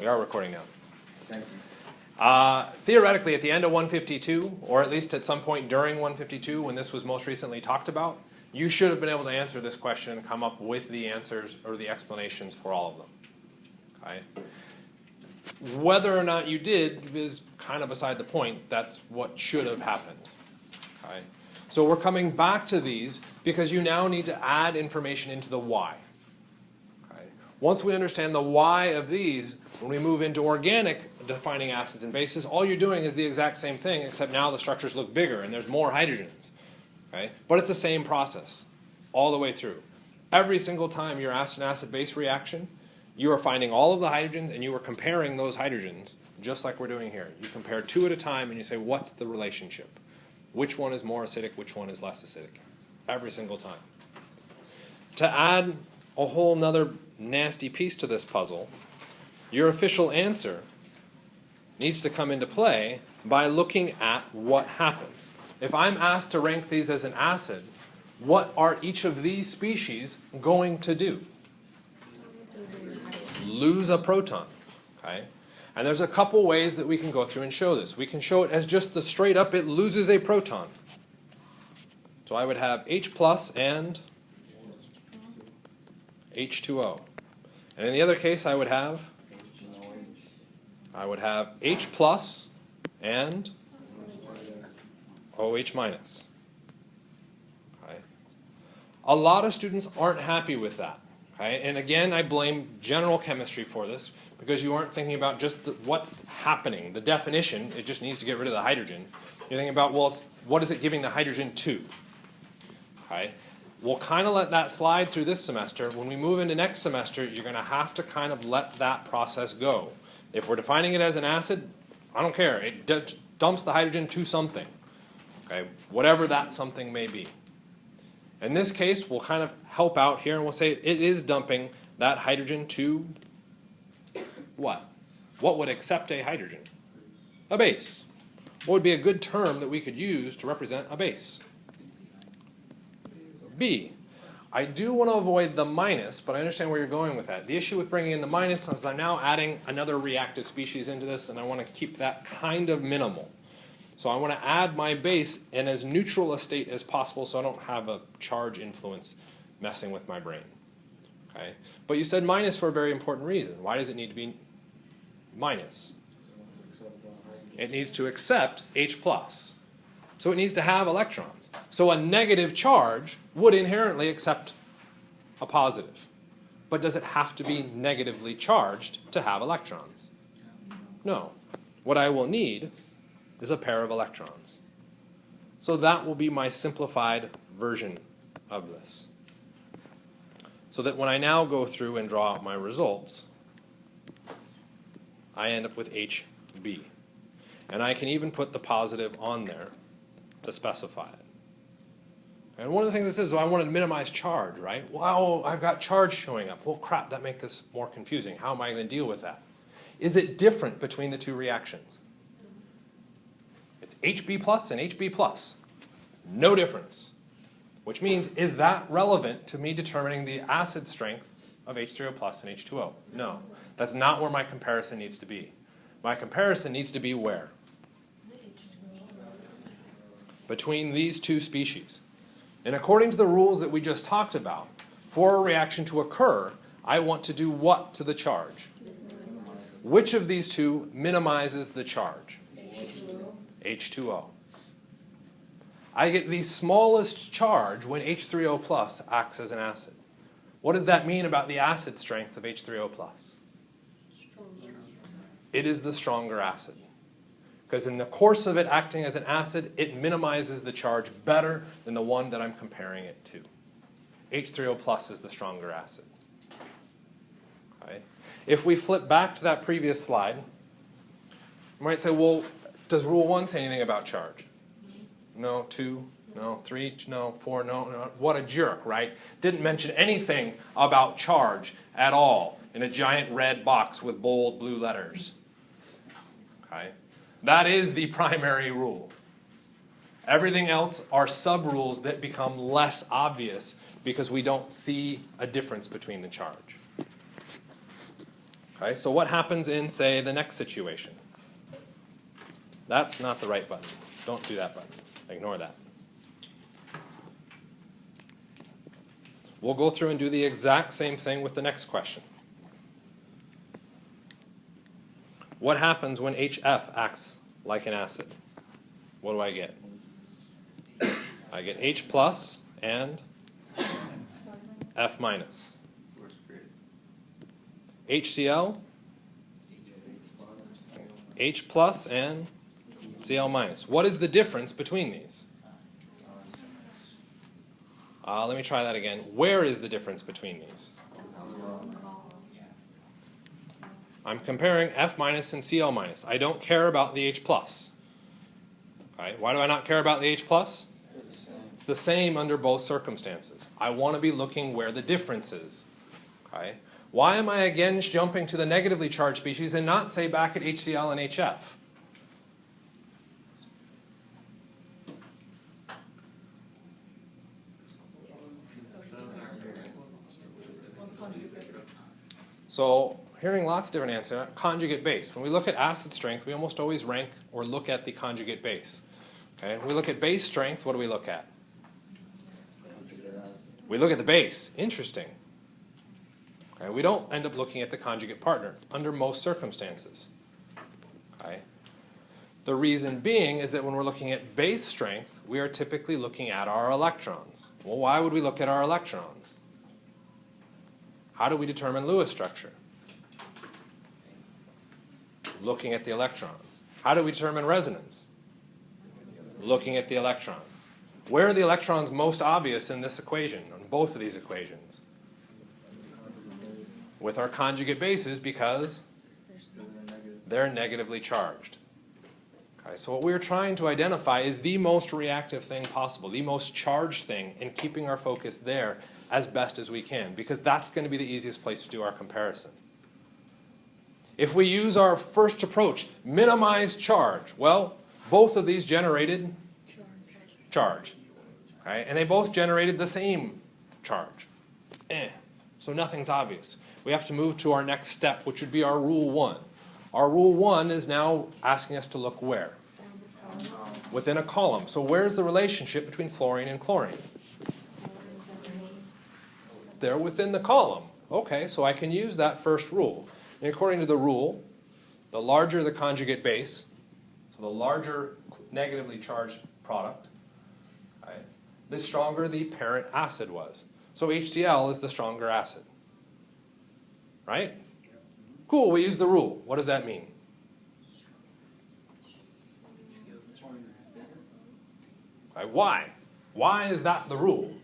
We are recording now. Thank you. Theoretically, at the end of 152, or at least at some point during 152, when this was most recently talked about, you should have been able to answer this question and come up with the answers or the explanations for all of them. Okay? Whether or not you did is kind of beside the point. That's what should have happened. Okay? So we're coming back to these because you now need to add information into the why. Okay? Once we understand the why of these, when we move into organic defining acids and bases, all you're doing is the exact same thing, except now the structures look bigger and there's more hydrogens. Okay? But it's the same process all the way through. Every single time you're asked an acid-base reaction, you are finding all of the hydrogens and you are comparing those hydrogens, just like we're doing here. You compare two at a time and you say, what's the relationship? Which one is more acidic, which one is less acidic? Every single time. To add a whole nother nasty piece to this puzzle, your official answer needs to come into play by looking at what happens. If I'm asked to rank these as an acid, what are each of these species going to do? Lose a proton. Okay? And there's a couple ways that we can go through and show this. We can show it as just the straight up, it loses a proton. So I would have H plus and H2O. And in the other case, I would have H plus and OH minus. Okay. A lot of students aren't happy with that. Okay. And again, I blame general chemistry for this because you aren't thinking about just what's happening. The definition, it just needs to get rid of the hydrogen. You're thinking about, well, what is it giving the hydrogen to? Okay. We'll kind of let that slide through this semester. When we move into next semester, you're going to have to kind of let that process go. If we're defining it as an acid, I don't care. It dumps the hydrogen to something. Okay, whatever that something may be. In this case, we'll kind of help out here and we'll say it is dumping that hydrogen to what? What would accept a hydrogen? A base. What would be a good term that we could use to represent a base? B. I do want to avoid the minus, but I understand where you're going with that. The issue with bringing in the minus is I'm now adding another reactive species into this, and I want to keep that kind of minimal. So I want to add my base in as neutral a state as possible so I don't have a charge influence messing with my brain. Okay? But you said minus for a very important reason. Why does it need to be minus? It needs to accept H plus. So it needs to have electrons. So a negative charge would inherently accept a positive. But does it have to be negatively charged to have electrons? No. What I will need is a pair of electrons. So that will be my simplified version of this. So that when I now go through and draw out my results, I end up with HB. And I can even put the positive on there to specify it. And one of the things it says is, well, I want to minimize charge, right? Wow, I've got charge showing up. Well, crap, that makes this more confusing. How am I going to deal with that? Is it different between the two reactions? It's HB plus and HB plus. No difference. Which means, is that relevant to me determining the acid strength of H3O plus and H2O? No. That's not where my comparison needs to be. My comparison needs to be where? Between these two species. And according to the rules that we just talked about, for a reaction to occur, I want to do what to the charge? Which of these two minimizes the charge? H2O. I get the smallest charge when H3O plus acts as an acid. What does that mean about the acid strength of H3O plus? It is the stronger acid. Because in the course of it acting as an acid, it minimizes the charge better than the one that I'm comparing it to. H3O plus is the stronger acid. Okay. If we flip back to that previous slide, you might say, well, does rule 1 say anything about charge? No. 2, no. 3, no. 4, no. What a jerk, right? Didn't mention anything about charge at all in a giant red box with bold blue letters. Okay. That is the primary rule. Everything else are sub-rules that become less obvious because we don't see a difference between the charge. Okay, so what happens in, say, the next situation? That's not the right button. Don't do that button. Ignore that. We'll go through and do the exact same thing with the next question. What happens when HF acts like an acid? What do I get? I get H plus and F minus. HCl, H plus and Cl minus. What is the difference between these? Let me try that again. Where is the difference between these? I'm comparing F minus and Cl minus. I don't care about the H plus. Okay. Why do I not care about the H plus? It's the same under both circumstances. I want to be looking where the difference is. Okay. Why am I again jumping to the negatively charged species and not, say, back at HCl and HF? So, hearing lots of different answers. Conjugate base. When we look at acid strength, we almost always rank or look at the conjugate base. Okay? When we look at base strength, what do we look at? We look at the base. Interesting. Okay? We don't end up looking at the conjugate partner under most circumstances. Okay? The reason being is that when we're looking at base strength, we are typically looking at our electrons. Well, why would we look at our electrons? How do we determine Lewis structure? Looking at the electrons. How do we determine resonance? Looking at the electrons. Where are the electrons most obvious in this equation, on both of these equations? With our conjugate bases, because they're negatively charged. Okay, so what we're trying to identify is the most reactive thing possible, the most charged thing, and keeping our focus there as best as we can, because that's going to be the easiest place to do our comparison. If we use our first approach, minimize charge, well, both of these generated charge. Okay? And they both generated the same charge. So nothing's obvious. We have to move to our next step, which would be our Rule 1. Our Rule 1 is now asking us to look where? Within a column. So where's the relationship between fluorine and chlorine? They're within the column. Okay, so I can use that first rule. And according to the rule, the larger the conjugate base, so the larger negatively charged product, right, the stronger the parent acid was. So HCl is the stronger acid. Right? Cool, we use the rule. What does that mean? Okay, why? Why is that the rule?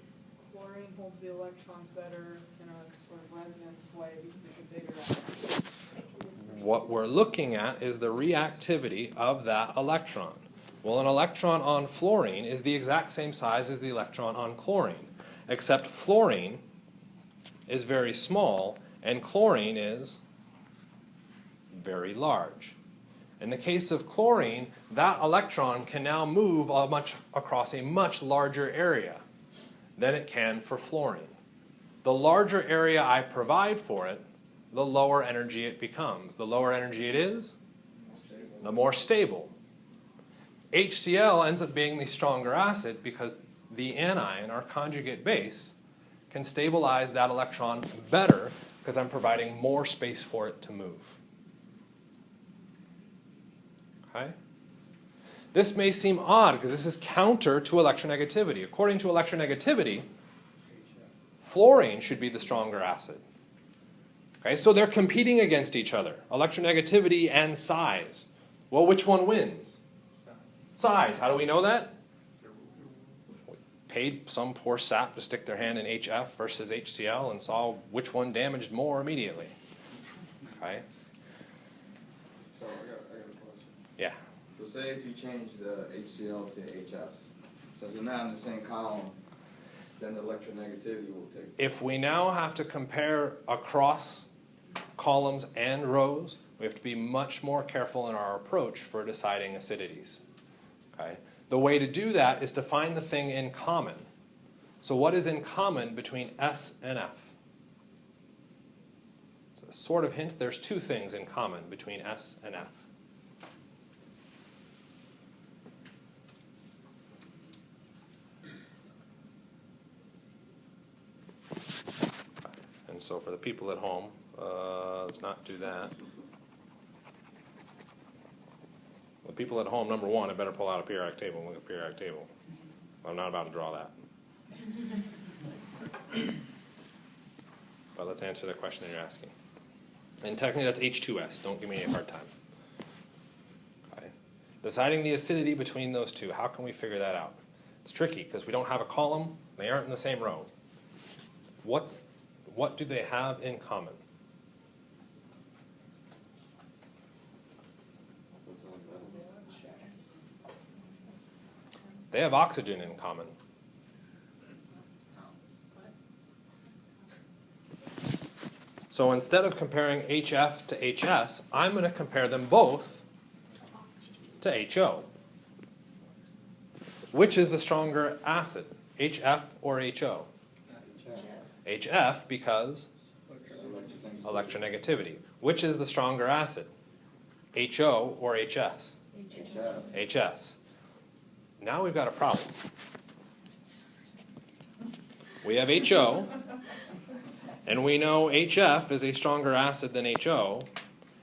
Chlorine holds the electrons better in a sort of resonance way because it's a bigger atom. What we're looking at is the reactivity of that electron. Well, an electron on fluorine is the exact same size as the electron on chlorine, except fluorine is very small and chlorine is very large. In the case of chlorine, that electron can now move across a much larger area than it can for fluorine. The larger area I provide for it, the lower energy it becomes. The lower energy it is, the more stable. HCl ends up being the stronger acid because the anion, our conjugate base, can stabilize that electron better because I'm providing more space for it to move. Okay? This may seem odd because this is counter to electronegativity. According to electronegativity, fluorine should be the stronger acid. Okay, so they're competing against each other, electronegativity and size. Well, which one wins? Size. How do we know that? We paid some poor sap to stick their hand in HF versus HCl and saw which one damaged more immediately. Okay? So I got a question. Yeah. So say if you change the HCl to HS, so it's not in the same column, then the electronegativity will take. If we now have to compare across columns and rows, we have to be much more careful in our approach for deciding acidities. Okay? The way to do that is to find the thing in common. So what is in common between S and F? sort of hint, there's two things in common between S and F. And so for the people at home, let's not do that. The people at home, number one, I better pull out a periodic table and look at the periodic table. I'm not about to draw that. But let's answer the question that you're asking. And technically that's H2S. Don't give me a hard time. Okay. Deciding the acidity between those two. How can we figure that out? It's tricky because we don't have a column. They aren't in the same row. What do they have in common? They have oxygen in common. So instead of comparing HF to HS, I'm going to compare them both to HO. Which is the stronger acid, HF or HO? HF because electronegativity. Which is the stronger acid, HO or HS? HS. Now we've got a problem. We have HO, and we know HF is a stronger acid than HO,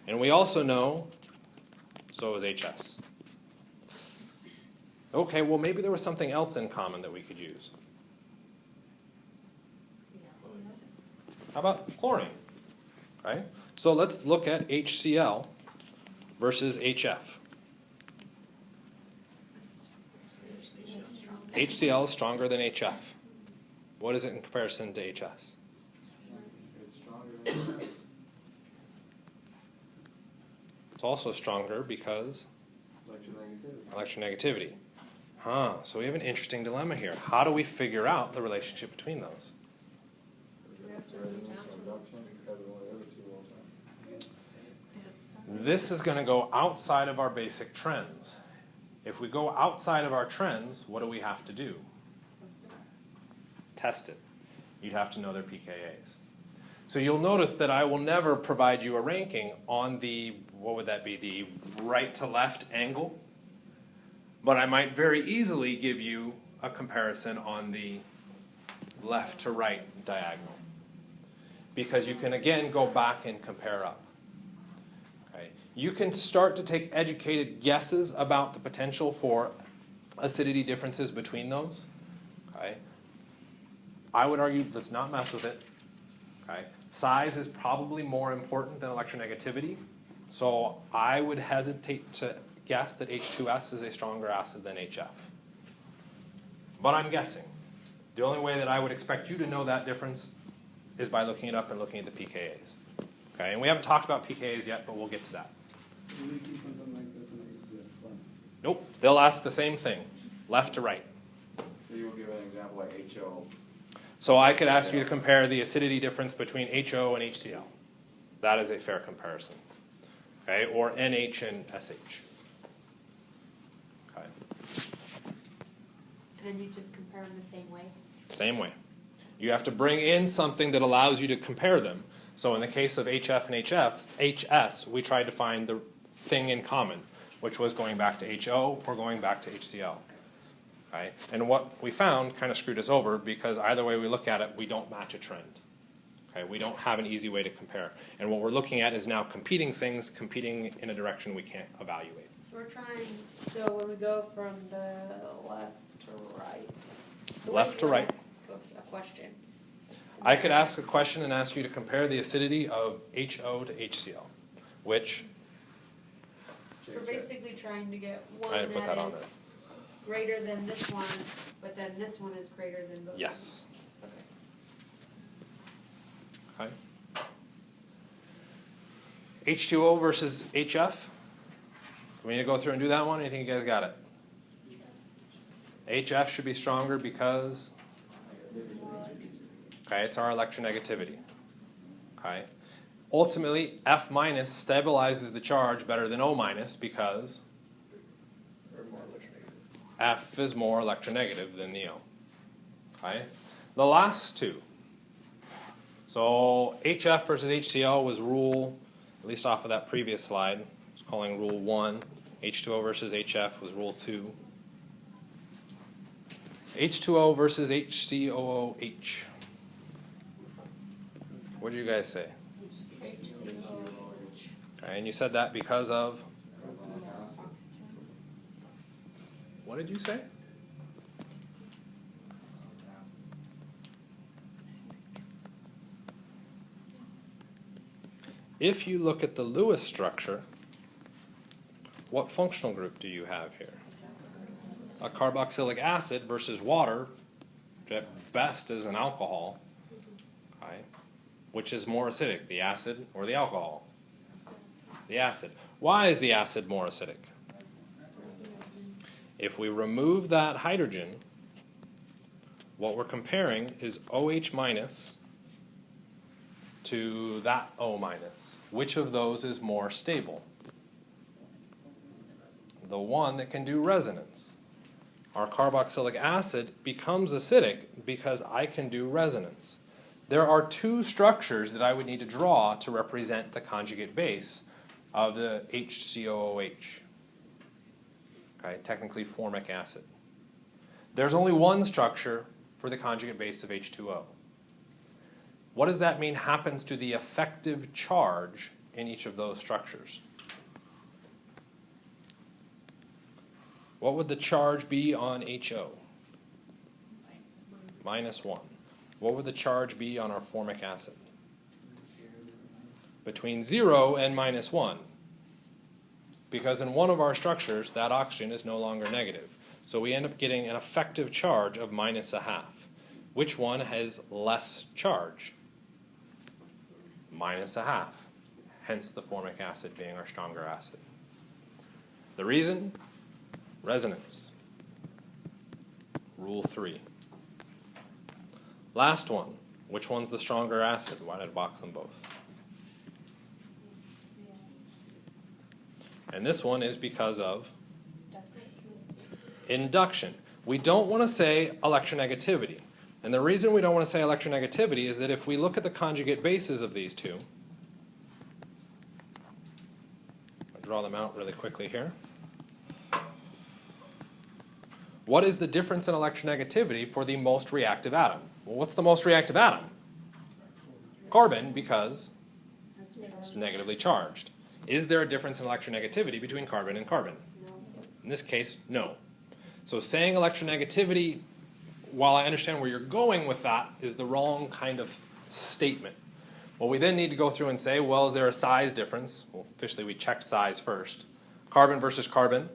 and we also know so is HS. Okay, well maybe there was something else in common that we could use. How about chlorine? Right? So let's look at HCl versus HF. HCl is stronger than HF. What is it in comparison to HS? It's stronger than HS. It's also stronger because electronegativity. So we have an interesting dilemma here. How do we figure out the relationship between those? This is going to go outside of our basic trends. If we go outside of our trends, what do we have to do? Test it. You'd have to know their pKa's. So you'll notice that I will never provide you a ranking on the, what would that be, the right to left angle. But I might very easily give you a comparison on the left to right diagonal. Because you can again go back and compare up. Okay. You can start to take educated guesses about the potential for acidity differences between those. Okay. I would argue let's not mess with it. Okay. Size is probably more important than electronegativity. So I would hesitate to guess that H2S is a stronger acid than HF. But I'm guessing. The only way that I would expect you to know that difference is by looking it up and looking at the pKa's. Okay, and we haven't talked about pKa's yet, but we'll get to that. Nope, they'll ask the same thing, left to right. So you will give an example like HO. So I could ask you to compare the acidity difference between HO and HCl. That is a fair comparison. Okay, or NH and SH. Okay. And then you just compare them the same way? Same way. You have to bring in something that allows you to compare them. So in the case of HF and HS, we tried to find the thing in common, which was going back to HO or going back to HCl. Okay? And what we found kind of screwed us over because either way we look at it, we don't match a trend. Okay? We don't have an easy way to compare. And what we're looking at is now competing things, competing in a direction we can't evaluate. So we're trying, so when we go from the left to right. Left to right. A question. I could ask a question and ask you to compare the acidity of HO to HCl, which So we're basically trying to get I one didn't put that on that there. is greater than this one, but then this one is greater than both. Yes. Okay. Okay. H2O versus HF. We need to go through and do that one. Or you think you guys got it? HF should be stronger because, okay, it's our electronegativity. Okay. Ultimately, F minus stabilizes the charge better than O minus because F is more electronegative than the O. Okay. The last two. So HF versus HCl was rule, at least off of that previous slide, I was calling rule 1. H2O versus HF was rule 2. H2O versus HCOOH. What did you guys say? Okay, and you said that because of? What did you say? If you look at the Lewis structure, what functional group do you have here? A carboxylic acid versus water, which at best is an alcohol. Okay. Which is more acidic, the acid or the alcohol? The acid. Why is the acid more acidic? If we remove that hydrogen, what we're comparing is OH minus to that O minus. Which of those is more stable? The one that can do resonance. Our carboxylic acid becomes acidic because I can do resonance. There are two structures that I would need to draw to represent the conjugate base of the HCOOH. Okay, technically formic acid. There's only one structure for the conjugate base of H2O. What does that mean happens to the effective charge in each of those structures? What would the charge be on HO? -1. What would the charge be on our formic acid? Between 0 and -1. Because in one of our structures, that oxygen is no longer negative. So we end up getting an effective charge of -0.5. Which one has less charge? -0.5. Hence the formic acid being our stronger acid. The reason? Resonance. Rule 3. Last one. Which one's the stronger acid? Why did I box them both? And this one is because of induction. We don't want to say electronegativity. And the reason we don't want to say electronegativity is that if we look at the conjugate bases of these two, I'll draw them out really quickly here. What is the difference in electronegativity for the most reactive atom? Well, what's the most reactive atom? Carbon, because it's negatively charged. Is there a difference in electronegativity between carbon and carbon? In this case, no. So saying electronegativity, while I understand where you're going with that, is the wrong kind of statement. Well, we then need to go through and say, well, is there a size difference? Well, officially we checked size first. Carbon versus carbon,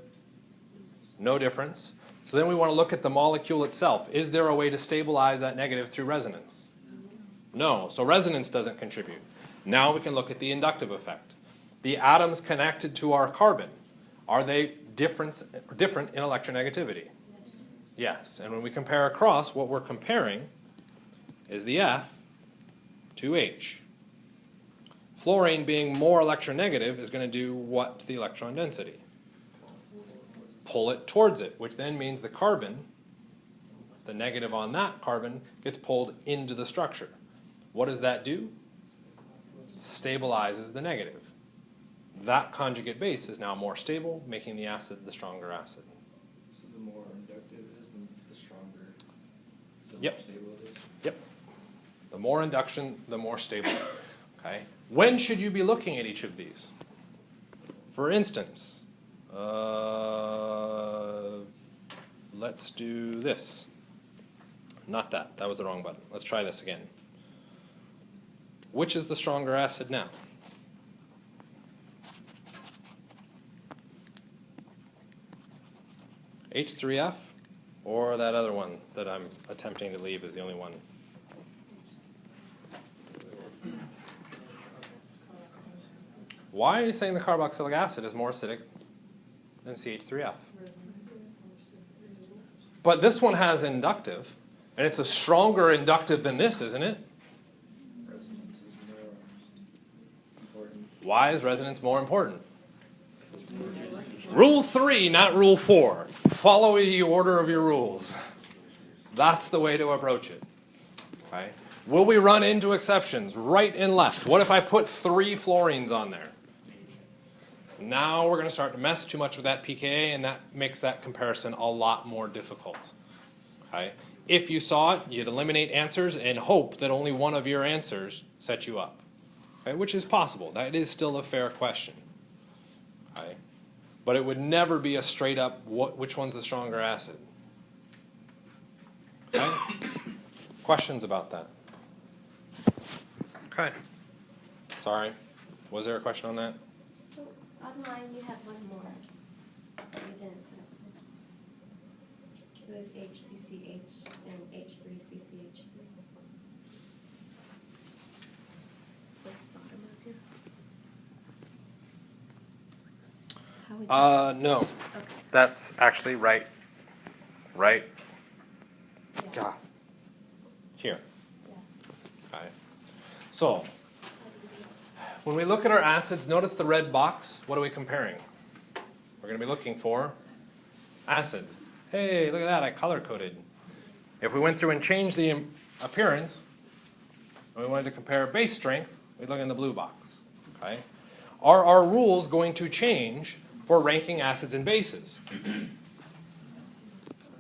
no difference. So then we want to look at the molecule itself. Is there a way to stabilize that negative through resonance? No, so resonance doesn't contribute. Now we can look at the inductive effect. The atoms connected to our carbon, are they different in electronegativity? Yes, and when we compare across, what we're comparing is the F to H. Fluorine being more electronegative is going to do what to the electron density? Pull it towards it, which then means the carbon, the negative on that carbon, gets pulled into the structure. What does that do? Stabilizes the negative. That conjugate base is now more stable, making the acid the stronger acid. So the more inductive it is, the stronger, the Yep. more stable it is? Yep. The more induction, the more stable. Okay. When should you be looking at each of these? For instance, let's do this. Not that. That was the wrong button. Let's try this again. Which is the stronger acid now? H3F or that other one that I'm attempting to leave is the only one? Why are you saying the carboxylic acid is more acidic than CH3F? But this one has inductive, and it's a stronger inductive than this, isn't it? Resonance is more important. Why is resonance more important? Rule 3, not Rule 4. Follow the order of your rules. That's the way to approach it. Okay? Will we run into exceptions, right and left? What if I put 3 fluorines on there? Now we're going to start to mess too much with that pKa, and that makes that comparison a lot more difficult. Okay? If you saw it, you'd eliminate answers and hope that only one of your answers set you up, okay? Which is possible. That is still a fair question. Okay? But it would never be a straight up, which one's the stronger acid? Okay? Questions about that? Okay. Sorry. Was there a question on that? So online you had one more, but you didn't put up. It was HCCH and H3CCH3. This bottom up here. How would you? No. Okay. That's actually right. Yeah. God. Here. Yeah. Okay. So, How do you do that? when we look at our acids, notice the red box. What are we comparing? We're going to be looking for acids. Hey, look at that, I color-coded. If we went through and changed the appearance, and we wanted to compare base strength, we'd look in the blue box. Okay? Are our rules going to change for ranking acids and bases?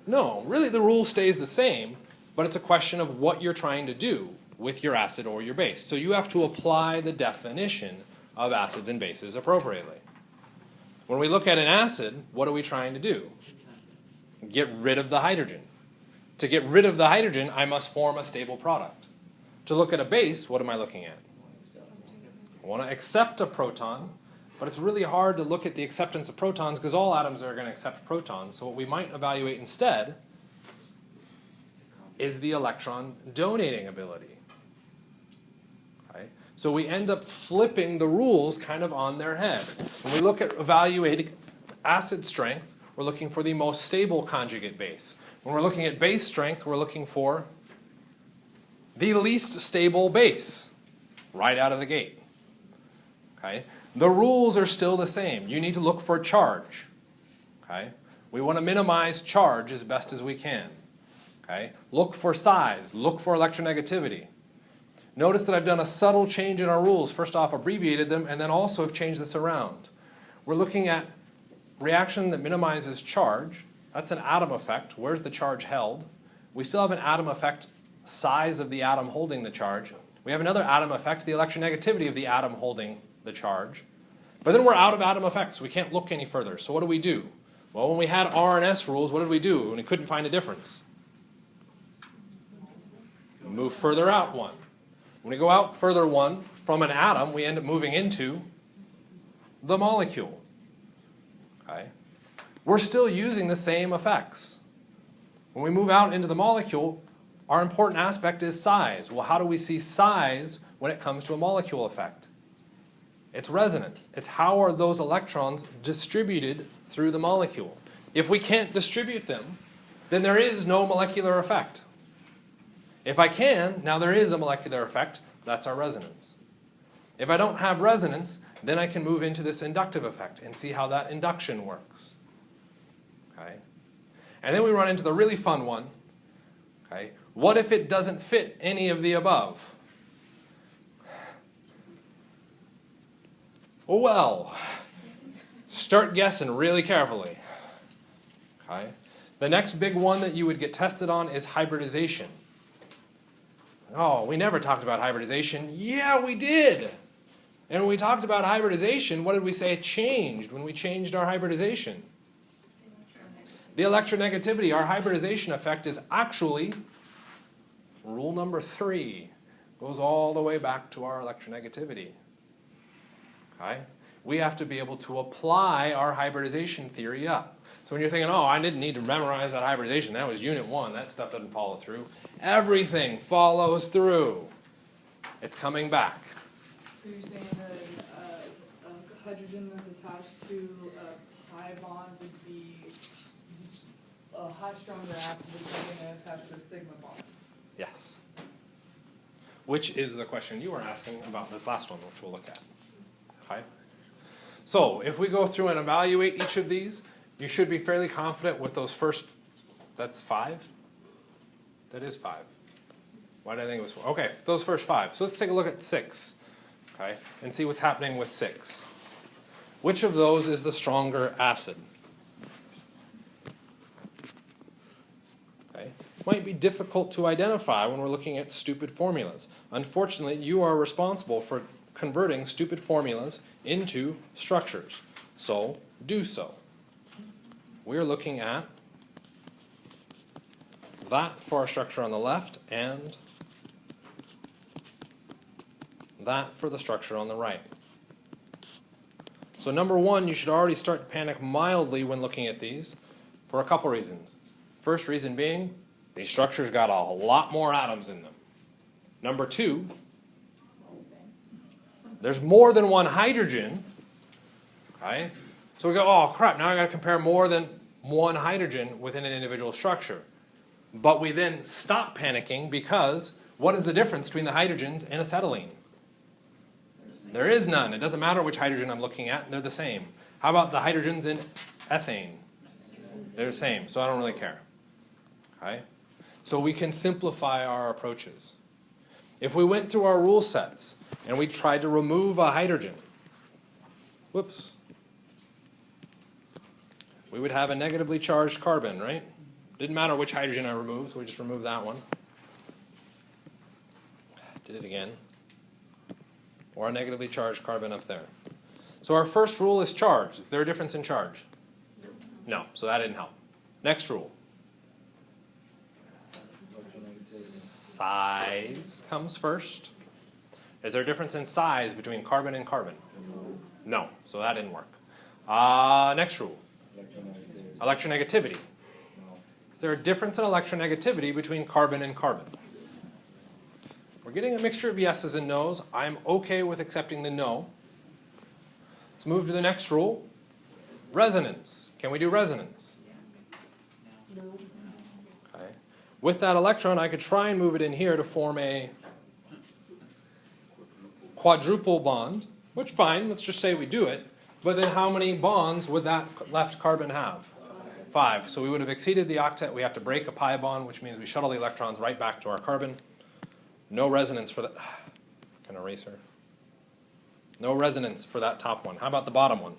No, really the rule stays the same, but it's a question of what you're trying to do with your acid or your base. So you have to apply the definition of acids and bases appropriately. When we look at an acid, what are we trying to do? Get rid of the hydrogen. To get rid of the hydrogen, I must form a stable product. To look at a base, what am I looking at? I want to accept a proton, but it's really hard to look at the acceptance of protons because all atoms are going to accept protons. So what we might evaluate instead is the electron donating ability. Okay? So we end up flipping the rules kind of on their head. When we look at evaluating acid strength, we're looking for the most stable conjugate base. When we're looking at base strength, we're looking for the least stable base right out of the gate. Okay? The rules are still the same. You need to look for charge. Okay? We want to minimize charge as best as we can. Okay? Look for size. Look for electronegativity. Notice that I've done a subtle change in our rules. First off, abbreviated them, and then also have changed this around. We're looking at reaction that minimizes charge. That's an atom effect. Where's the charge held? We still have an atom effect, size of the atom holding the charge. We have another atom effect, the electronegativity of the atom holding the charge. But then we're out of atom effects. We can't look any further. So what do? Well, when we had R and S rules, what did we do when we couldn't find a difference? Move further out one. When we go out further one from an atom, we end up moving into the molecule. Okay? We're still using the same effects. When we move out into the molecule, our important aspect is size. Well, how do we see size when it comes to a molecule effect? It's resonance. It's how are those electrons distributed through the molecule. If we can't distribute them, then there is no molecular effect. If I can, now there is a molecular effect. That's our resonance. If I don't have resonance, then I can move into this inductive effect and see how that induction works. Okay? And then we run into the really fun one. Okay? What if it doesn't fit any of the above? Well, start guessing really carefully. Okay? The next big one that you would get tested on is hybridization. Oh, we never talked about hybridization. Yeah, we did. And when we talked about hybridization, what did we say changed when we changed our hybridization? The electronegativity. Our hybridization effect is actually rule number 3. Goes all the way back to our electronegativity. Okay? We have to be able to apply our hybridization theory up. So when you're thinking, oh, I didn't need to memorize that hybridization, that was unit 1, that stuff doesn't follow through. Everything follows through. It's coming back. So you're saying that a hydrogen that's attached to a pi bond would be a high stronger acid than something attached to a sigma bond? Yes. Which is the question you were asking about this last one, which we'll look at. Okay? So if we go through and evaluate each of these, you should be fairly confident with those first, that's 5? That is 5. Why did I think it was 4? Okay, those first 5. So let's take a look at 6, okay, and see what's happening with 6. Which of those is the stronger acid? Okay. Might be difficult to identify when we're looking at stupid formulas. Unfortunately, you are responsible for converting stupid formulas into structures. So, do so. We're looking at that for our structure on the left and that for the structure on the right. So number 1, you should already start to panic mildly when looking at these for a couple reasons. First reason being, these structures got a lot more atoms in them. Number 2, there's more than one hydrogen. Okay? So we go, oh crap, now I got to compare more than one hydrogen within an individual structure. But we then stop panicking because what is the difference between the hydrogens and acetylene? There is none. It doesn't matter which hydrogen I'm looking at, they're the same. How about the hydrogens in ethane? They're the same, so I don't really care. Okay? So we can simplify our approaches. If we went through our rule sets and we tried to remove a hydrogen, whoops, we would have a negatively charged carbon, right? Didn't matter which hydrogen I removed, so we just removed that one. Did it again. Or a negatively charged carbon up there. So our first rule is charge. Is there a difference in charge? No, so that didn't help. Next rule. Size comes first. Is there a difference in size between carbon and carbon? No, so that didn't work. Next rule. Electronegativity. Is there a difference in electronegativity between carbon and carbon? We're getting a mixture of yeses and nos. I'm okay with accepting the no. Let's move to the next rule. Resonance. Can we do resonance? No. Okay. With that electron, I could try and move it in here to form a quadruple bond, which fine, let's just say we do it. But then how many bonds would that left carbon have? 5. So we would have exceeded the octet. We have to break a pi bond, which means we shuttle the electrons right back to our carbon. No resonance for that. An eraser. No resonance for that top one. How about the bottom one?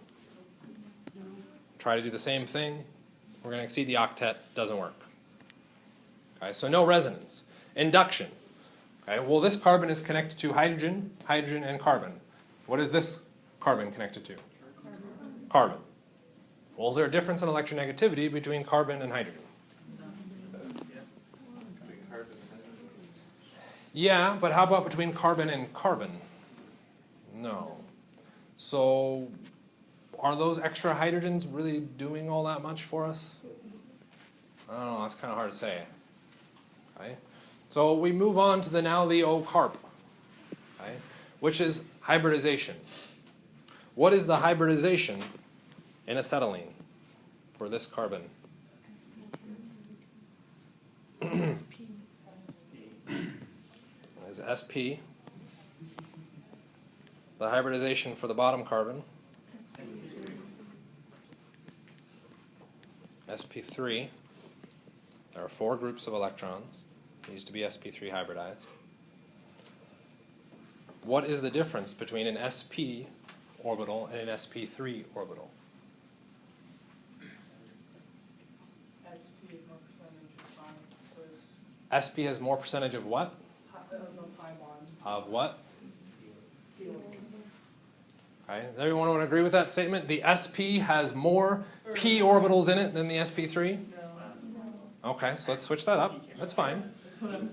Try to do the same thing. We're going to exceed the octet. Doesn't work. Okay, so no resonance. Induction. Okay, well, this carbon is connected to hydrogen, hydrogen, and carbon. What is this carbon connected to? Carbon. Well, is there a difference in electronegativity between carbon and hydrogen? Yeah, but how about between carbon and carbon? No. So are those extra hydrogens really doing all that much for us? I don't know, that's kind of hard to say. Okay. So we move on to the now the O carb, okay, which is hybridization. What is the hybridization in acetylene for this carbon? Is SP. The hybridization for the bottom carbon, sp3. There are 4 groups of electrons. It needs to be sp3 hybridized. What is the difference between an sp orbital and an sp3 orbital? SP is more percentage of bonds, so it's sp has more percentage of what? of a pi bond. Of what? Feelings. Okay. Does everyone want to agree with that statement? The sp has more p orbitals in it than the sp3? No. Okay, so let's switch that up. That's fine. That's what I'm.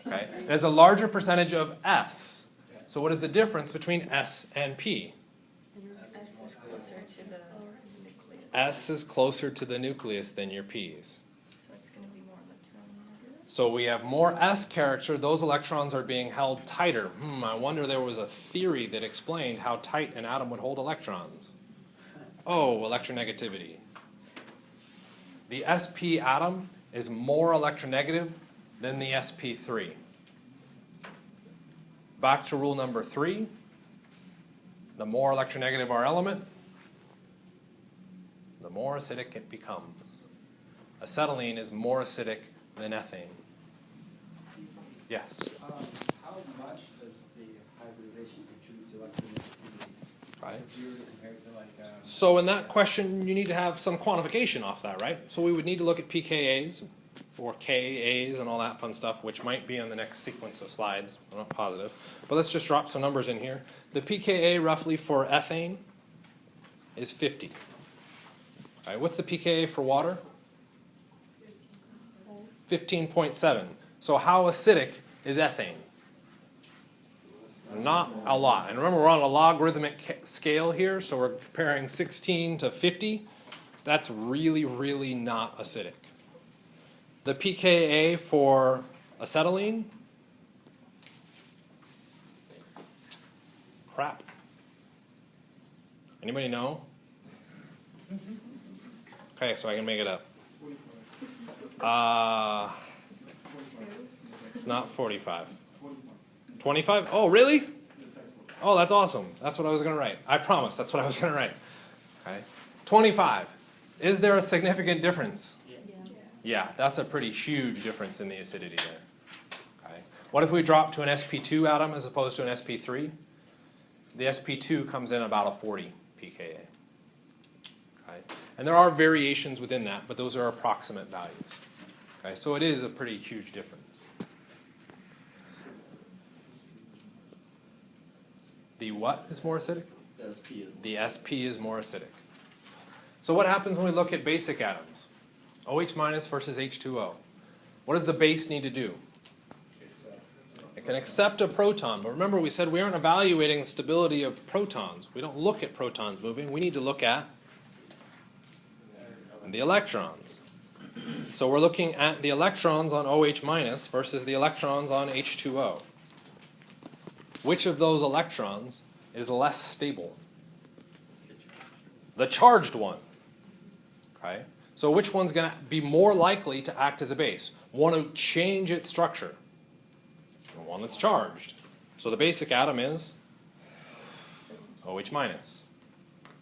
Okay. It has a larger percentage of S. So what is the difference between S and P? S is closer to the nucleus than your P's. So it's going to be more electronegative. So we have more S character. Those electrons are being held tighter. I wonder there was a theory that explained how tight an atom would hold electrons. Oh, electronegativity. The sp atom is more electronegative than the sp3. Back to rule number 3. The more electronegative our element, the more acidic it becomes. Acetylene is more acidic than ethane. Yes. How much does the hybridization contribute to electronegativity? Right. If you were to compare it to like, So in that question, you need to have some quantification off that, right? So we would need to look at pKa's or Ka's and all that fun stuff, which might be on the next sequence of slides. I'm not positive. But let's just drop some numbers in here. The pKa roughly for ethane is 50. All right, what's the pKa for water? 15.7. So how acidic is ethane? Not a lot. And remember, we're on a logarithmic scale here, so we're comparing 16 to 50. That's really, really not acidic. The pKa for acetylene? Crap. Anybody know? Okay, so I can make it up. It's not 45. 25? Oh, really? Oh, that's awesome. That's what I was going to write. I promise, that's what I was going to write. Okay. 25. Is there a significant difference? Yeah, that's a pretty huge difference in the acidity there. Okay. What if we drop to an sp2 atom as opposed to an sp3? The sp2 comes in about a 40 pKa. Okay. And there are variations within that, but those are approximate values. Okay. So it is a pretty huge difference. The what is more acidic? The sp is more acidic. So what happens when we look at basic atoms? OH minus versus H2O. What does the base need to do? It can accept a proton, but remember we said we aren't evaluating the stability of protons. We don't look at protons moving. We need to look at the electrons. So we're looking at the electrons on OH minus versus the electrons on H2O. Which of those electrons is less stable? The charged one. Okay? So which one's going to be more likely to act as a base? One to change its structure. The one that's charged. So the basic atom is OH minus.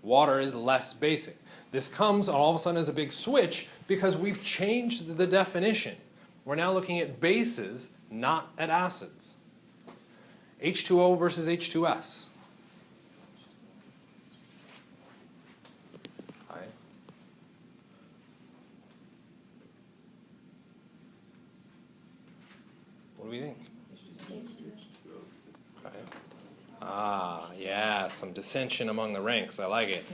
Water is less basic. This comes all of a sudden as a big switch because we've changed the definition. We're now looking at bases, not at acids. H2O versus H2S. Okay. What do we think? Okay. Ah, yeah, some dissension among the ranks. I like it.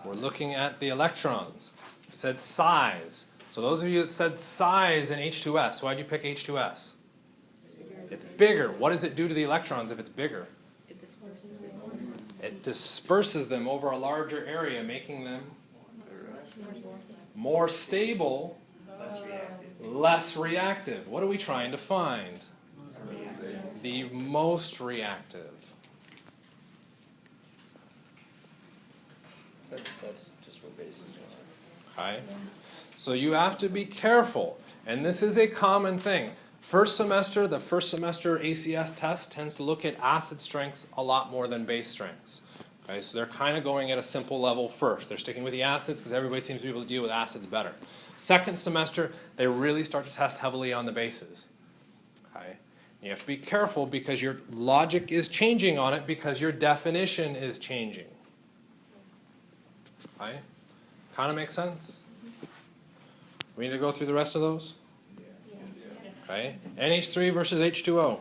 We're looking at the electrons. We said size. So those of you that said size in H2S, why'd you pick H2S? It's bigger. What does it do to the electrons if it's bigger? It disperses them over a larger area, making them more stable, less reactive. What are we trying to find? The most reactive. That's just what bases are. Okay? So you have to be careful, and this is a common thing. The first semester ACS test tends to look at acid strengths a lot more than base strengths. Okay, so they're kind of going at a simple level first. They're sticking with the acids because everybody seems to be able to deal with acids better. Second semester, they really start to test heavily on the bases. Okay? You have to be careful because your logic is changing on it because your definition is changing. Okay? Kind of makes sense? We need to go through the rest of those? Okay. NH3 versus H2O.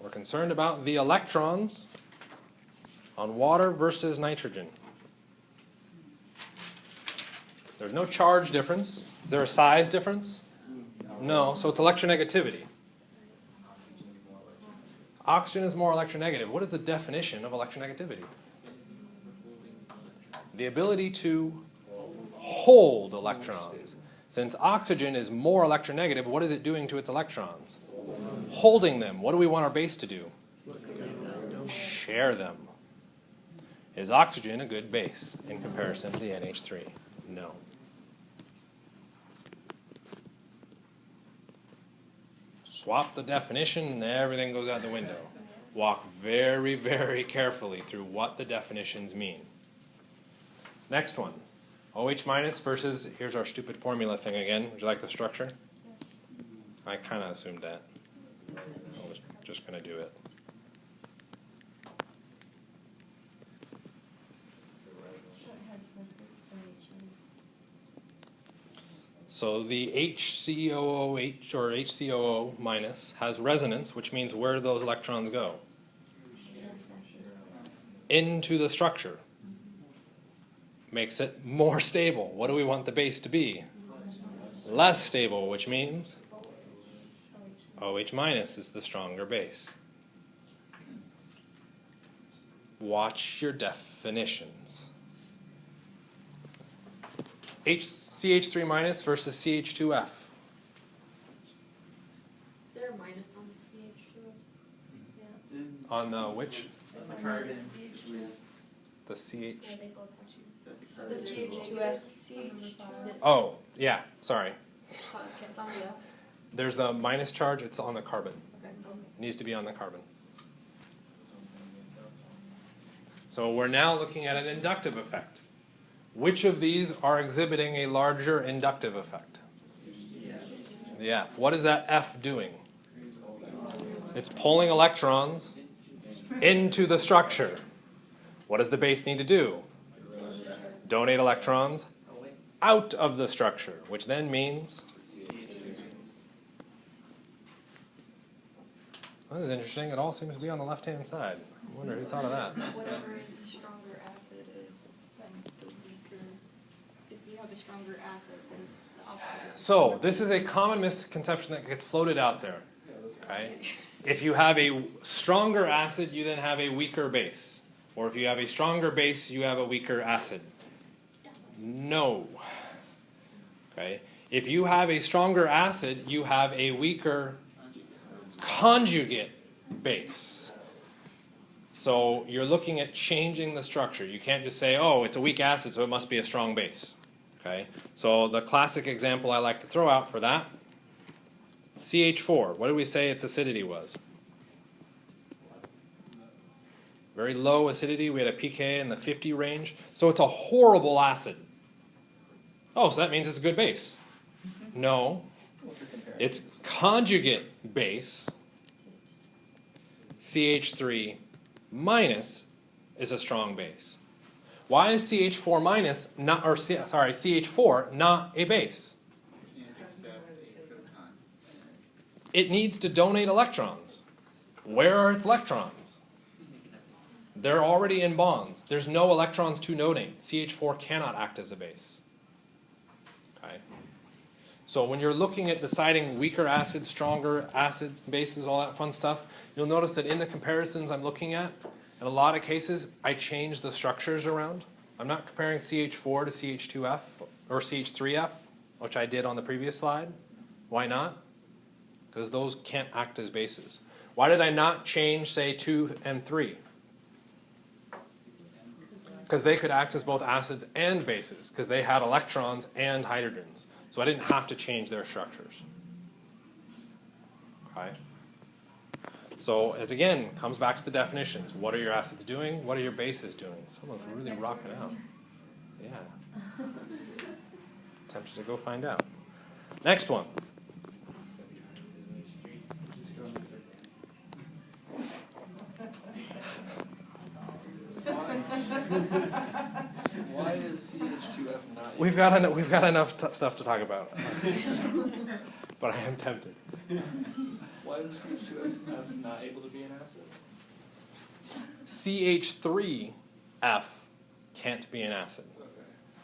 We're concerned about the electrons on water versus nitrogen. There's no charge difference. Is there a size difference? No, so it's electronegativity. Oxygen is more electronegative. What is the definition of electronegativity? The ability to hold electrons. Since oxygen is more electronegative, what is it doing to its electrons? Holding them. What do we want our base to do? Share them. Is oxygen a good base in comparison to the NH3? No. Swap the definition and everything goes out the window. Walk very, very carefully through what the definitions mean. Next one. OH minus versus, here's our stupid formula thing again. Would you like the structure? Yes. I kind of assumed that. I was just going to do it. So it has resonance, so it shows. So the HCOOH or HCOO minus has resonance, which means where do those electrons go? Into the structure. Makes it more stable. What do we want the base to be? Less stable, which means OH minus is the stronger base. Watch your definitions. CH3 minus versus CH2F. Is there a minus on the CH2? Yeah. On the which? It's on Carbon. the CH2. The CH. Yeah, they both have you. The CH2F, CH2. Oh, yeah, sorry. It's on the F. There's the minus charge, it's on the carbon. Okay. It needs to be on the carbon. So we're now looking at an inductive effect. Which of these are exhibiting a larger inductive effect? The F. What is that F doing? It's pulling electrons into the structure. What does the base need to do? Donate electrons out of the structure, which then means... Well, this is interesting. It all seems to be on the left-hand side. I wonder who thought of that. Whatever is stronger acid is then the weaker. If you have a stronger acid, then the opposite is. So, this is a common misconception that gets floated out there. Okay? If you have a stronger acid, you then have a weaker base. Or if you have a stronger base, you have a weaker acid. No. Okay? If you have a stronger acid, you have a weaker conjugate base. So you're looking at changing the structure. You can't just say, oh, it's a weak acid, so it must be a strong base. Okay? So the classic example I like to throw out for that, CH4. What did we say its acidity was? Very low acidity. We had a pK in the 50 range. So it's a horrible acid. Oh, so that means it's a good base. No. Its conjugate base, CH3 minus, is a strong base. Why is CH4 minus not, or CH4 not a base? It needs to donate electrons. Where are its electrons? They're already in bonds. There's no electrons to donate. CH4 cannot act as a base. Okay. So when you're looking at deciding weaker acids, stronger acids, bases, all that fun stuff, you'll notice that in the comparisons I'm looking at, in a lot of cases, I change the structures around. I'm not comparing CH4 to CH2F or CH3F, which I did on the previous slide. Why not? Because those can't act as bases. Why did I not change, say, 2 and 3? Because they could act as both acids and bases, because they had electrons and hydrogens. So I didn't have to change their structures. Okay? So it again comes back to the definitions. What are your acids doing? What are your bases doing? Someone's really rocking out. Yeah. Tempted to go find out. Next one. Why is CH2F not? We've got enough stuff to talk about. But I am tempted. Why is CH2F not able to be an acid? CH3F can't be an acid. Okay.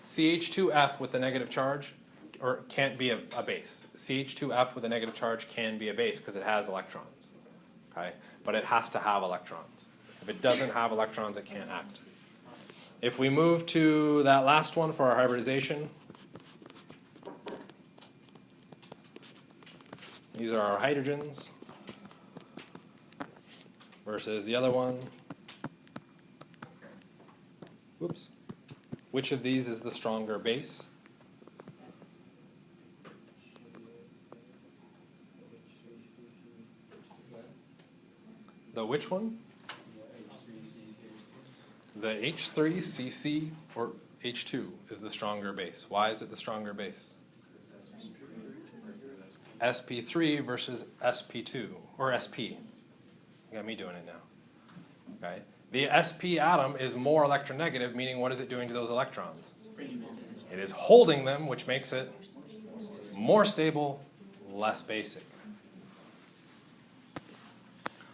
CH2F with the negative charge or can't be a base. CH2F with a negative charge can be a base because it has electrons. Okay? But it has to have electrons. If it doesn't have electrons, it can't act. If we move to that last one for our hybridization, these are our hydrogens versus the other one. Whoops. Which of these is the stronger base? The which one? The H3CC or H2 is the stronger base. Why is it the stronger base? sp3 versus sp2, or sp. You got me doing it now. Okay. The sp atom is more electronegative, meaning what is it doing to those electrons? It is holding them, which makes it more stable, less basic.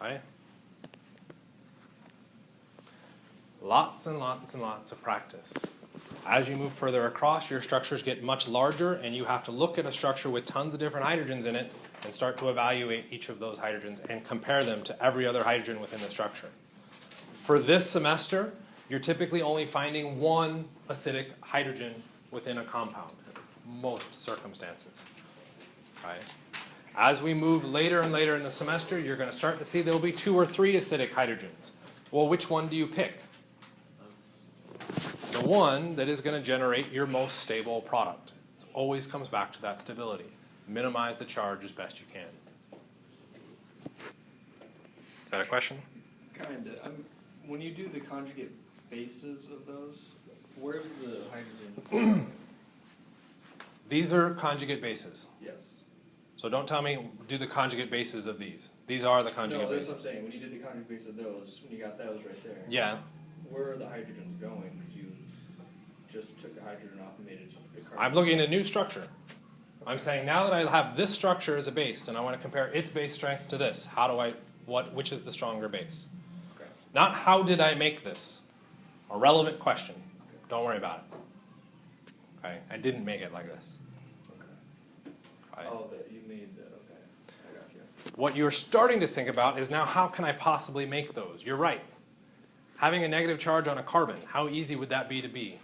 Okay. Lots and lots and lots of practice. As you move further across, your structures get much larger, and you have to look at a structure with tons of different hydrogens in it and start to evaluate each of those hydrogens and compare them to every other hydrogen within the structure. For this semester, you're typically only finding one acidic hydrogen within a compound, most circumstances. Okay. As we move later and later in the semester, you're going to start to see there will be 2 or 3 acidic hydrogens. Well, which one do you pick? The one that is going to generate your most stable product. It always comes back to that stability. Minimize the charge as best you can. Is that a question? Kinda. When you do the conjugate bases of those, where's the hydrogen? These are conjugate bases. Yes. So don't tell me do the conjugate bases of these. These are the conjugate No, that's bases. what I'm saying. When you did the conjugate base of those, when you got those right there. Yeah. Where are the hydrogens going? Because you just took the hydrogen off and made it the carbon. I'm looking at a new structure. I'm saying now that I have this structure as a base and I want to compare its base strength to this, how do I, which is the stronger base? Okay. Not how did I make this? A relevant question. Don't worry about it. Okay, I didn't make it like this. Okay. Oh, that you made the, okay. I got you. What you're starting to think about is now how can I possibly make those? You're right. Having a negative charge on a carbon, how easy would that be to be?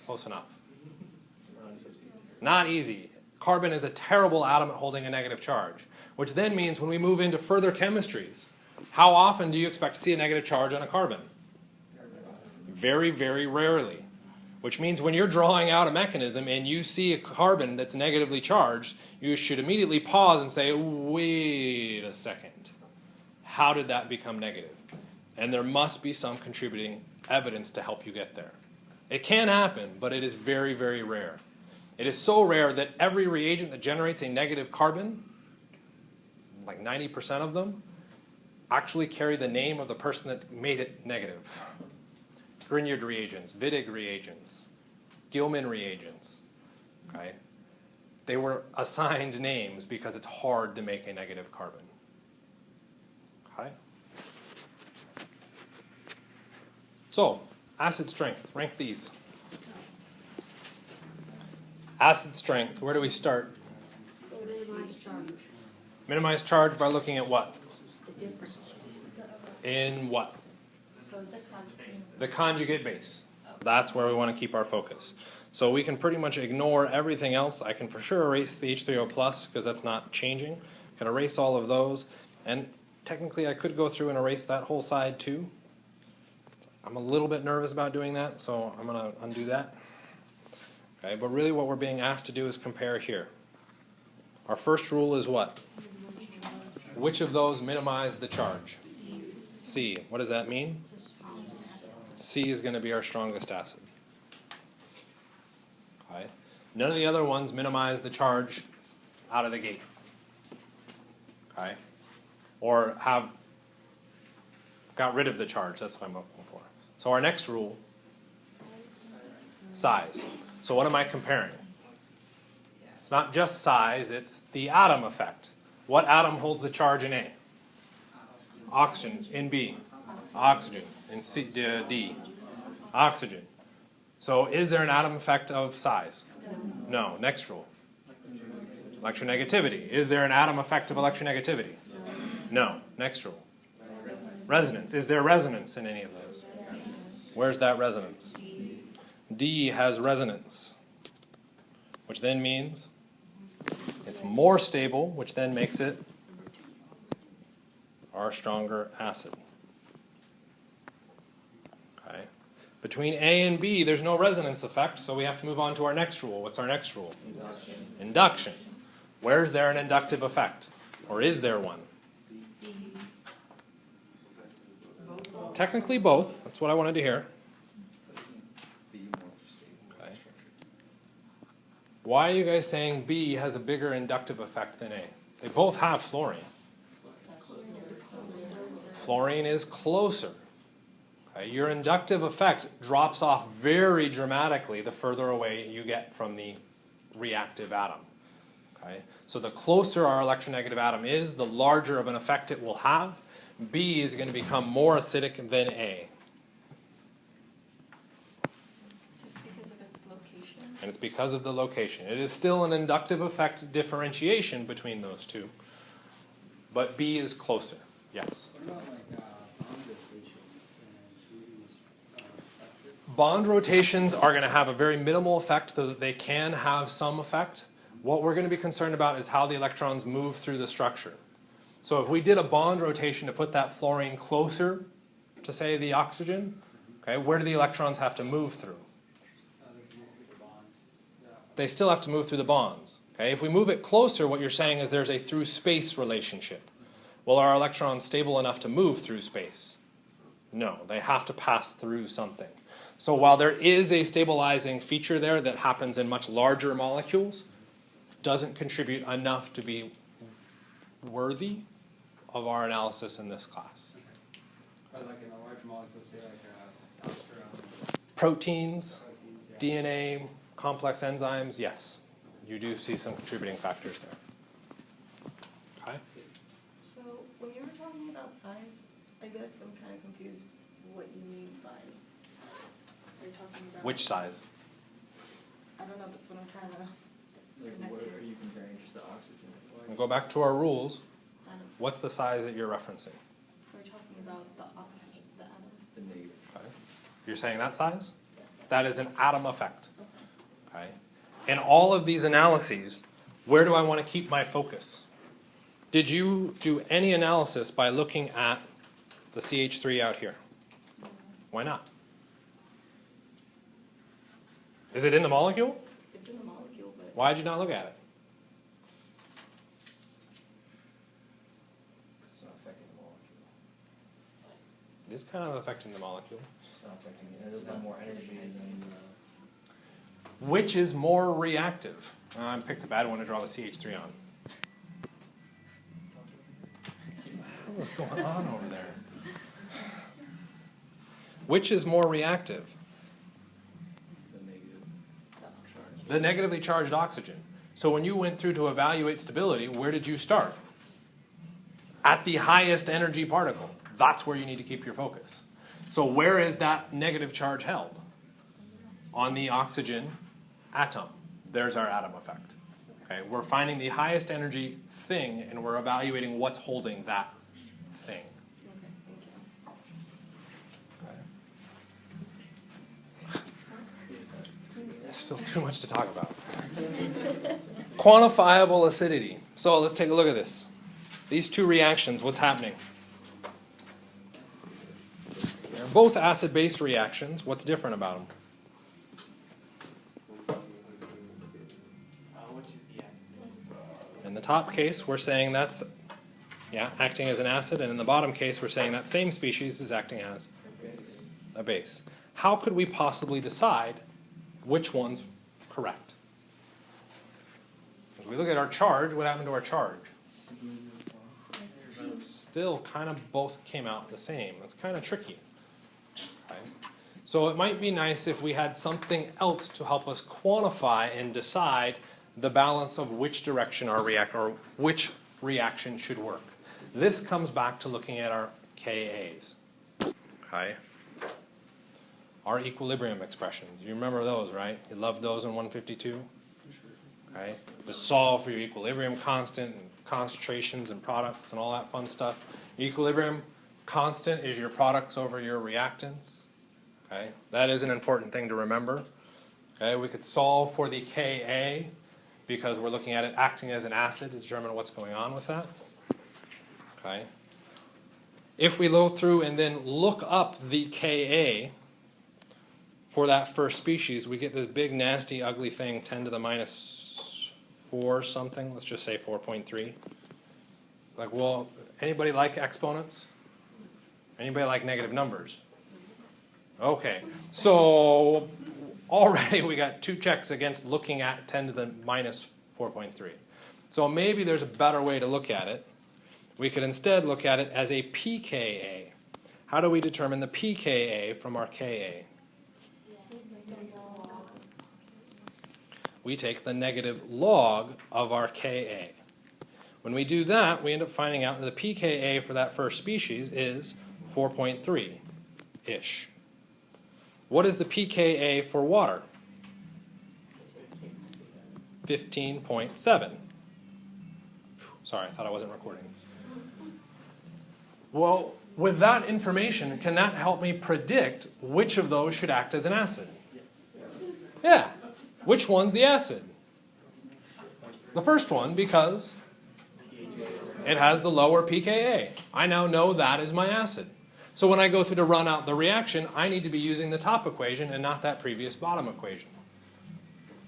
Close enough. Not easy. Carbon is a terrible atom at holding a negative charge, which then means when we move into further chemistries, how often do you expect to see a negative charge on a carbon? Very, very rarely. Which means when you're drawing out a mechanism and you see a carbon that's negatively charged, you should immediately pause and say, wait a second. How did that become negative? And there must be some contributing evidence to help you get there. It can happen, but it is very, very rare. It is so rare that every reagent that generates a negative carbon, like 90% of them, actually carry the name of the person that made it negative. Grignard reagents, Wittig reagents, Gilman reagents. Okay? They were assigned names because it's hard to make a negative carbon. Okay? So, acid strength, rank these. Acid strength, where do we start? Minimize charge. Minimize charge by looking at what? The difference. In what? Those The conjugate base. That's where we want to keep our focus. So we can pretty much ignore everything else. I can for sure erase the H3O plus because that's not changing. I can erase all of those. And technically I could go through and erase that whole side too. I'm a little bit nervous about doing that, so I'm going to undo that. Okay, but really what we're being asked to do is compare here. Our first rule is what? Which of those minimize the charge? C. What does that mean? C is going to be our strongest acid. Okay. None of the other ones minimize the charge out of the gate. Okay. Or have got rid of the charge. That's what I'm looking for. So our next rule, size. So what am I comparing? It's not just size, it's the atom effect. What atom holds the charge in A? Oxygen in B. Oxygen in C, D. Oxygen. So is there an atom effect of size? No. Next rule. Electronegativity. Is there an atom effect of electronegativity? No. Next rule. Resonance. Is there resonance in any of those? Where's that resonance? D has resonance, which then means it's more stable, which then makes it our stronger acid. Okay. Between A and B, there's no resonance effect, so we have to move on to our next rule. What's our next rule? Induction. Where's there an inductive effect? Or is there one? technically both. That's what I wanted to hear. But isn't B more stable? Okay. Why are you guys saying B has a bigger inductive effect than A? They both have fluorine. Fluorine is closer. Okay, your inductive effect drops off very dramatically the further away you get from the reactive atom. Okay? So the closer our electronegative atom is, the larger of an effect it will have. B is going to become more acidic than A. Just because of its location? And it's because of the location. It is still an inductive effect differentiation between those two. But B is closer. Yes? What about like bond rotations and Judy's structure? Bond rotations are going to have a very minimal effect, though they can have some effect. What we're going to be concerned about is how the electrons move through the structure. So if we did a bond rotation to put that fluorine closer to, say, the oxygen, okay, where do the electrons have to move through? They move through the bonds. Yeah. They still have to move through the bonds. Okay? If we move it closer, what you're saying is there's a through space relationship. Well, are electrons stable enough to move through space? No, they have to pass through something. So while there is a stabilizing feature there that happens in much larger molecules, doesn't contribute enough to be worthy of our analysis in this class. But like in a large molecule, say like testosterone, Proteins, proteins, yeah. DNA, complex enzymes, yes, you do see some contributing factors there. Okay? So when you were talking about size, I guess I'm kind of confused what you mean by size. Are you talking about? Which size? I don't know, that's what I'm trying to Like, connect what to. are you comparing, just the oxygen? We'll go back to our rules. I don't, What's the size that you're referencing? we're talking about the oxygen, the atom. The negative. Okay. You're saying that size? Yes, That is an atom effect. okay. Okay. In all of these analyses, where do I want to keep my focus? Did you do any analysis by looking at the CH3 out here? Why not? Is it in the molecule? It's in the molecule, but. Why did you not look at it? It's not affecting the molecule. It is kind of affecting the molecule. It's not affecting it. It doesn't have more energy than. Which is more reactive? I picked a bad one to draw the CH3 on. What's going on over there? Which is more reactive? The negative charge. The negatively charged oxygen. So when you went through to evaluate stability, where did you start? At the highest energy particle. That's where you need to keep your focus. So where is that negative charge held? On the oxygen atom. There's our atom effect. Okay, we're finding the highest energy thing and we're evaluating what's holding that thing. Okay, thank you. There's still too much to talk about. Quantifiable acidity. So let's take a look at this. These two reactions, what's happening? They're both acid-base reactions. What's different about them? In the top case, we're saying that's acting as an acid, and in the bottom case, we're saying that same species is acting as a base. How could we possibly decide which one's correct? As we look at our charge, what happened to our charge? Still kind of both came out the same. It's kind of tricky. Okay? So it might be nice if we had something else to help us quantify and decide the balance of which direction our which reaction should work. This comes back to looking at our Kas. Okay? Our equilibrium expressions. You remember those, right? You love those in 152? Okay? To solve for your equilibrium constant and concentrations and products and all that fun stuff. Equilibrium constant is your products over your reactants. Okay? That is an important thing to remember. Okay? We could solve for the Ka because we're looking at it acting as an acid to determine what's going on with that. Okay? If we go through and then look up the Ka for that first species, we get this big, nasty, ugly thing, 10 to the minus 4 something. Let's just say 4.3. Like, well, anybody like exponents? Anybody like negative numbers? Okay, so already we got 2 checks against looking at 10 to the minus 4.3. So maybe there's a better way to look at it. We could instead look at it as a pKa. How do we determine the pKa from our Ka? We take the negative log of our Ka. When we do that, we end up finding out that the pKa for that first species is 4.3-ish. What is the pKa for water? 15.7. Sorry, I thought I wasn't recording. Well, with that information, can that help me predict which of those should act as an acid? Yeah. Which one's the acid? The first one, because it has the lower pKa. I now know that is my acid. So when I go through to run out the reaction, I need to be using the top equation and not that previous bottom equation.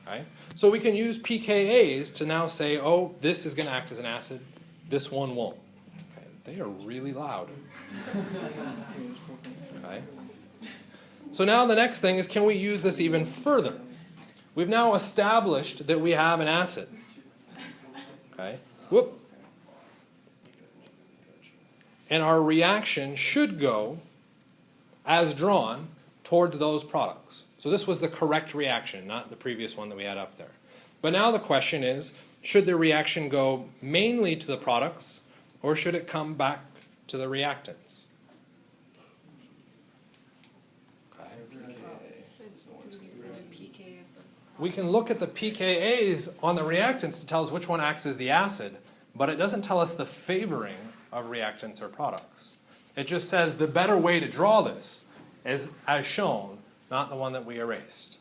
Okay? So we can use pKa's to now say, oh, this is going to act as an acid, this one won't. Okay? They are really loud. Okay? So now the next thing is, can we use this even further? We've now established that we have an acid. Okay? Whoop. And our reaction should go, as drawn, towards those products. So this was the correct reaction, not the previous one that we had up there. But now the question is, should the reaction go mainly to the products, or should it come back to the reactants? Okay. We can look at the pKa's on the reactants to tell us which one acts as the acid, but it doesn't tell us the favoring of reactants or products. It just says the better way to draw this is as shown, not the one that we erased.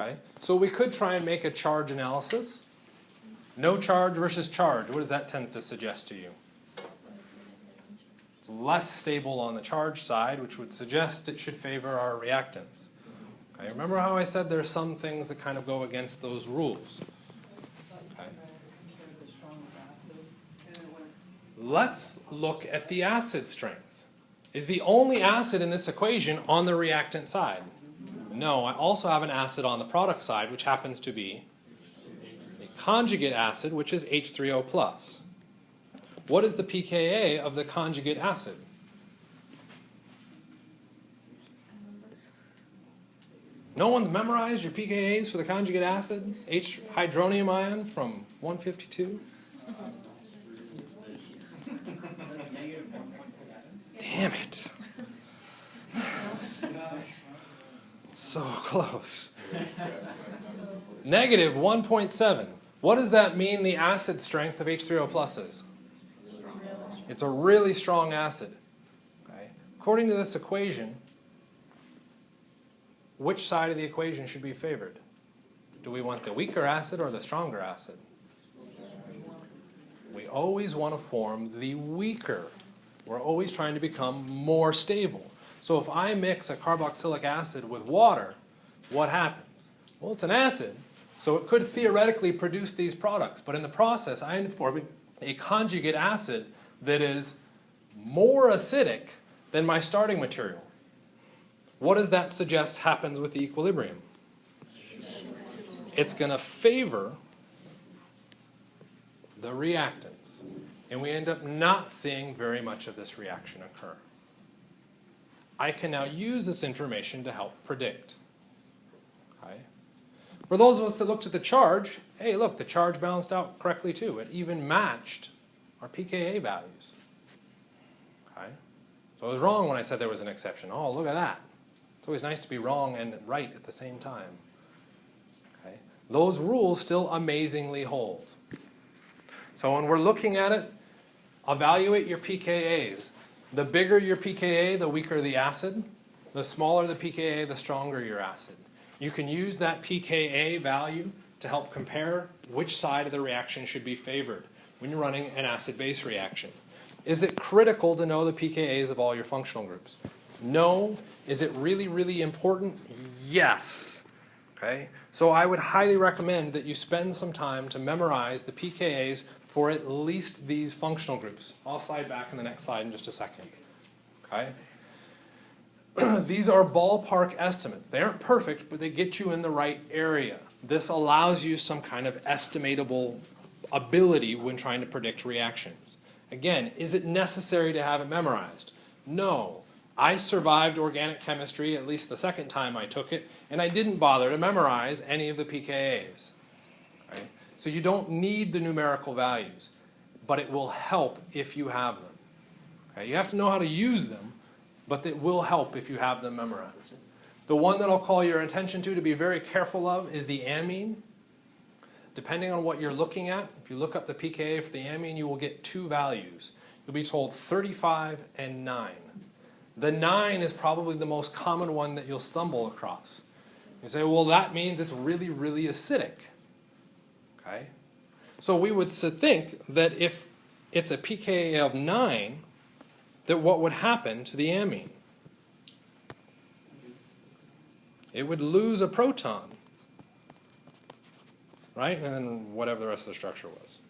Okay, so we could try and make a charge analysis. No charge versus charge. What does that tend to suggest to you? It's less stable on the charge side, which would suggest it should favor our reactants. Okay, remember how I said there are some things that kind of go against those rules? Okay. Let's look at the acid strength. Is the only acid in this equation on the reactant side? No, I also have an acid on the product side, which happens to be a conjugate acid, which is H3O+. What is the pKa of the conjugate acid? No one's memorized your pKa's for the conjugate acid? H hydronium ion from 152? Damn it. So close. Negative 1.7. What does that mean the acid strength of H3O+ is? It's a really strong acid. Okay. According to this equation, which side of the equation should be favored? Do we want the weaker acid or the stronger acid? We always want to form the weaker. We're always trying to become more stable. So if I mix a carboxylic acid with water, what happens? Well, it's an acid, so it could theoretically produce these products. But in the process, I end up forming a conjugate acid that is more acidic than my starting material. What does that suggest happens with the equilibrium? It's going to favor the reactants. And we end up not seeing very much of this reaction occur. I can now use this information to help predict. Okay. For those of us that looked at the charge, hey, look, the charge balanced out correctly too. It even matched our pKa values. Okay. So I was wrong when I said there was an exception. Oh, look at that. It's always nice to be wrong and right at the same time. Okay. Those rules still amazingly hold. So when we're looking at it, evaluate your pKa's. The bigger your pKa, the weaker the acid. The smaller the pKa, the stronger your acid. You can use that pKa value to help compare which side of the reaction should be favored when you're running an acid-base reaction. Is it critical to know the pKa's of all your functional groups? No. Is it really, really important? Yes. Okay? So I would highly recommend that you spend some time to memorize the pKa's for at least these functional groups. I'll slide back in the next slide in just a second. Okay? These are ballpark estimates. They aren't perfect, but they get you in the right area. This allows you some kind of estimatable ability when trying to predict reactions. Again, is it necessary to have it memorized? No. I survived organic chemistry at least the second time I took it, and I didn't bother to memorize any of the pKa's. Right? So you don't need the numerical values, but it will help if you have them. Okay? You have to know how to use them, but it will help if you have them memorized. The one that I'll call your attention to be very careful of is the amine. Depending on what you're looking at, if you look up the pKa for the amine, you will get two values. You'll be told 35 and 9. The 9 is probably the most common one that you'll stumble across. You say, well, that means it's really, really acidic. Okay? So we would think that if it's a pKa of 9, that what would happen to the amine? It would lose a proton. Right? And then whatever the rest of the structure was.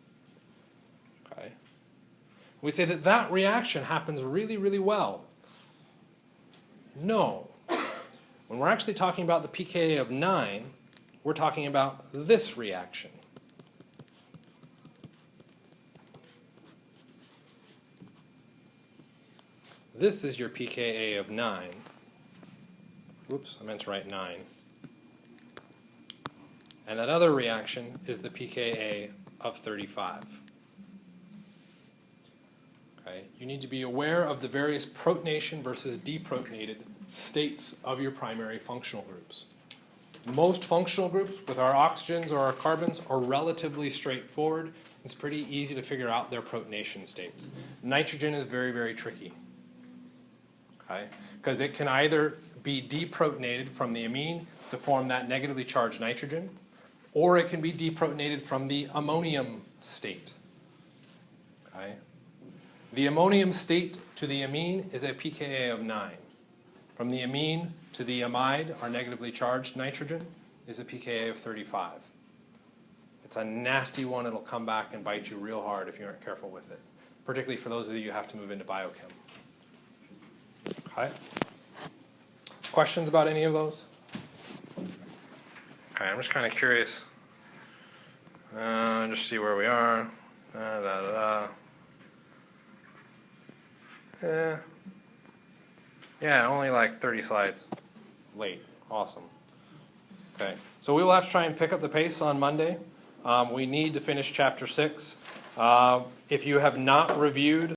Okay? We say that that reaction happens really, really well. No. When we're actually talking about the pKa of 9, we're talking about this reaction. This is your pKa of 9. Whoops, I meant to write 9. And that other reaction is the pKa of 35. Okay? You need to be aware of the various protonation versus deprotonated states of your primary functional groups. Most functional groups with our oxygens or our carbons are relatively straightforward. It's pretty easy to figure out their protonation states. Nitrogen is very, very tricky. Okay? Because it can either be deprotonated from the amine to form that negatively charged nitrogen, or it can be deprotonated from the ammonium state. Okay? The ammonium state to the amine is a pKa of 9. From the amine to the amide, our negatively charged nitrogen, is a pKa of 35. It's a nasty one. It'll come back and bite you real hard if you aren't careful with it, particularly for those of you who have to move into biochem. Okay? Questions about any of those? Okay, I'm just kind of curious. Just see where we are. Yeah, only like 30 slides late. Awesome. Okay, so we will have to try and pick up the pace on Monday. We need to finish Chapter 6. If you have not reviewed